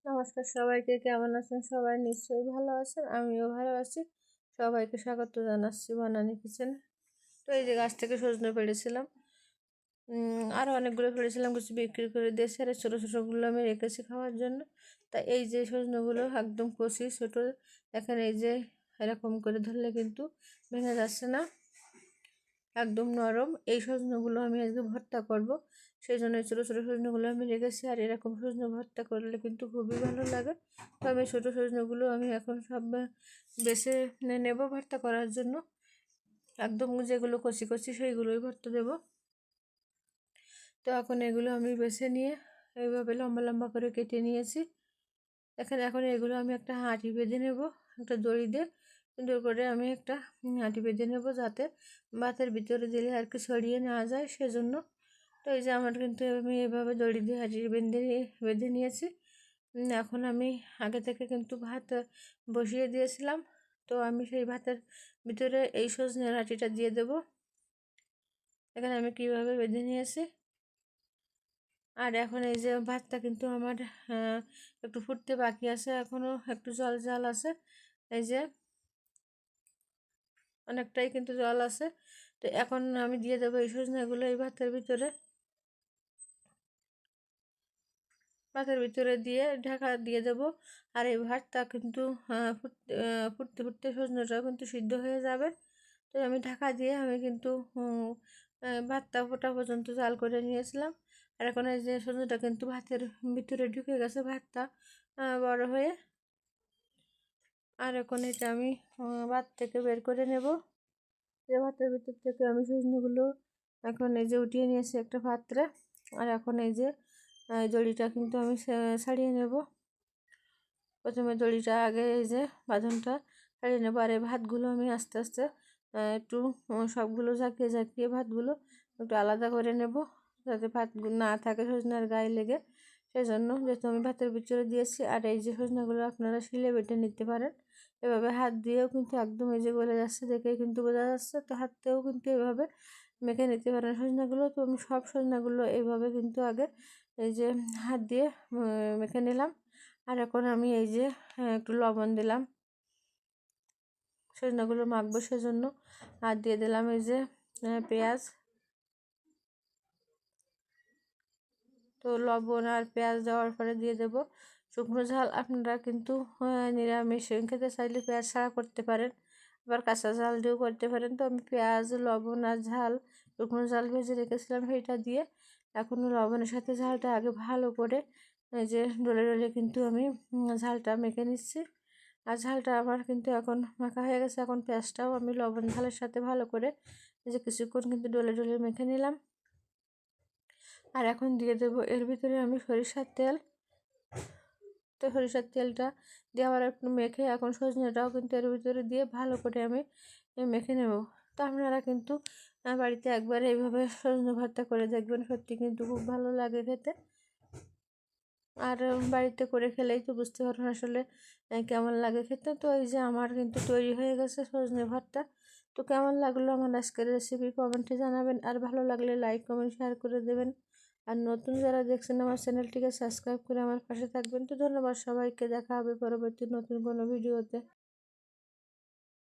নমস্কার সবাইকে, কেমন আছেন? সবাই নিশ্চয়ই ভালো আছেন, আমিও ভালো আছি। সবাইকে স্বাগত জানাচ্ছি বনানী কিচেনে। তো এই যে গাছ থেকে সজনে পেড়েছিলাম, আরও অনেকগুলো পেড়েছিলাম, কিছু বিক্রি করে দিয়েছি, আর ছোটো ছোটোগুলো আমি রেখেছি খাওয়ার জন্য। তা এই যে সজনেগুলো একদম কষি ছোটো, এখানে এই যে এরকম করে ধরলে কিন্তু ভেঙে যাচ্ছে না, একদম নরম। এই সজনেগুলো আমি আজকে ভর্তা করব, সেই জন্য ছোটো ছোটো সজনেগুলো আমি রেখেছি। আর এরকম সজনে ভর্তা করলে কিন্তু খুবই ভালো লাগে। তো আমি ছোটো সজনেগুলো আমি এখন সব বেছে নেব ভর্তা করার জন্য। একদম যেগুলো কচি কচি সেইগুলোই ভর্তা দেবো। তো এখন এগুলো আমি বেছে নিয়ে এইভাবে লম্বা লম্বা করে কেটে নিয়েছি। এখন এগুলো আমি একটা হাঁটি বেঁধে নেব, একটা দড়ি দিয়ে সুন্দর করে আমি একটা হাঁটি বেঁধে নেব, যাতে ভাতের ভিতরে দিলে আর কি ছড়িয়ে নেওয়া যায় সেজন্য। তো এই যে আমার কিন্তু আমি এভাবে দড়ি দিয়ে হাঁটি বেঁধে নিয়েছি। এখন আমি আগে থেকে কিন্তু ভাত বসিয়ে দিয়েছিলাম। তো আমি সেই ভাতের ভিতরে এই সজনের হাঁটিটা দিয়ে দেব। এখানে আমি কীভাবে বেঁধে নিয়েছি। আর এখন এই যে ভাতটা কিন্তু আমার একটু ফুটতে বাকি আছে, এখনও একটু জল জল আছে। এই যে অনেকটাই কিন্তু জল আছে। তো এখন আমি দিয়ে দেবো এই সজনেগুলো এই ভাতের ভিতরে দিয়ে ঢাকা দিয়ে দেবো। আর এই ভাতটা কিন্তু ফুটতে ফুটতে সজনেটাও কিন্তু সিদ্ধ হয়ে যাবে। তো আমি ঢাকা দিয়ে আমি কিন্তু ভাতটা ফোটা পর্যন্ত জাল করে নিয়েছিলাম। আর এখন এই যে সজনেটা কিন্তু ভাতের ভিতরে ঢুকে গেছে, ভাতটা বড় হয়ে। আর এখন এটা আমি ভাত থেকে বের করে নেব। যে ভাতের ভিতর থেকে আমি সজনেগুলো এখন এই যে উঠিয়ে নিয়েছি একটা পাত্রে। আর এখন এই যে দড়িটা কিন্তু আমি ছাড়িয়ে নেব। প্রথমে দড়িটা আগে এই যে বাঁধনটা ছাড়িয়ে নেবো। আর এই ভাতগুলো আমি আস্তে আস্তে একটু সবগুলো ঝাঁকিয়ে ঝাঁকিয়ে ভাতগুলো একটু আলাদা করে নেব, যাতে ভাতগুলো না থাকে সজনার গায়ে লেগে। সেজন্য যেহেতু আমি ভাতের ভিতরে দিয়েছি। আর এই যে সজনাগুলো আপনারা শিলে বেটে নিতে পারেন, এভাবে হাত দিয়েও কিন্তু একদম এই যে গলে যাচ্ছে দেখেই কিন্তু বোঝা যাচ্ছে। তো হাতেও কিন্তু এভাবে মেখে নিতে পারেন সজনাগুলো। তো আমি সব সজনাগুলো এইভাবে কিন্তু আগে এই যে হাত দিয়ে মেখে নিলাম। আর এখন আমি এই যে একটু লবণ দিলাম সজনাগুলো মাখবো সেজন্য। আর দিয়ে দিলাম এই যে পেঁয়াজ। তো লবণ আর পেঁয়াজ দেওয়ার পরে দিয়ে দেব শুকনো ঝাল। আপনারা কিন্তু নিরামিষ খেতে চাইলে পেঁয়াজ ছাড়া করতে পারেন, আবার কাঁচা ঝাল দিয়েও করতে পারেন। তো আমি পেঁয়াজ, লবণ আর ঝাল, শুকনো ঝাল ভেজে রেখেছিলাম সেইটা দিয়ে এখন লবণের সাথে ঝালটা আগে ভালো করে এই যে ডলে ডলে কিন্তু আমি ঝালটা মেখে নিচ্ছি। আর ঝালটা আমার কিন্তু এখন মাখা হয়ে গেছে। এখন পেঁয়াজটাও আমি লবণ ঝালের সাথে ভালো করে এই যে কিছুক্ষণ কিন্তু ডলে ডলে মেখে নিলাম। আর এখন দিয়ে দেবো এর ভিতরে আমি সরিষার তেল। তো সরিষার তেলটা দিয়ে আবার একটু মেখে এখন সজনেটাও কিন্তু এর ভিতরে দিয়ে ভালো করে আমি মেখে নেব। তো আপনারা কিন্তু বাড়িতে একবার এইভাবে সজনে ভর্তা করে দেখবেন, সত্যি কিন্তু খুব ভালো লাগে খেতে। আর বাড়িতে করে খেলেই তো বুঝতে পারবেন আসলে কেমন লাগে খেতে। তো এই যে আমার কিন্তু তৈরি হয়ে গেছে সজনে ভর্তা। তো কেমন লাগলো আমার আজকের রেসিপি কমেন্টে জানাবেন। আর ভালো লাগলে লাইক কমেন্ট শেয়ার করে দেবেন। আর নতুন যারা দেখছেন আমার চ্যানেলটিকে সাবস্ক্রাইব করে আমার পাশে থাকবেন। তো ধন্যবাদ সবাইকে, দেখা হবে পরবর্তী নতুন কোনো ভিডিওতে।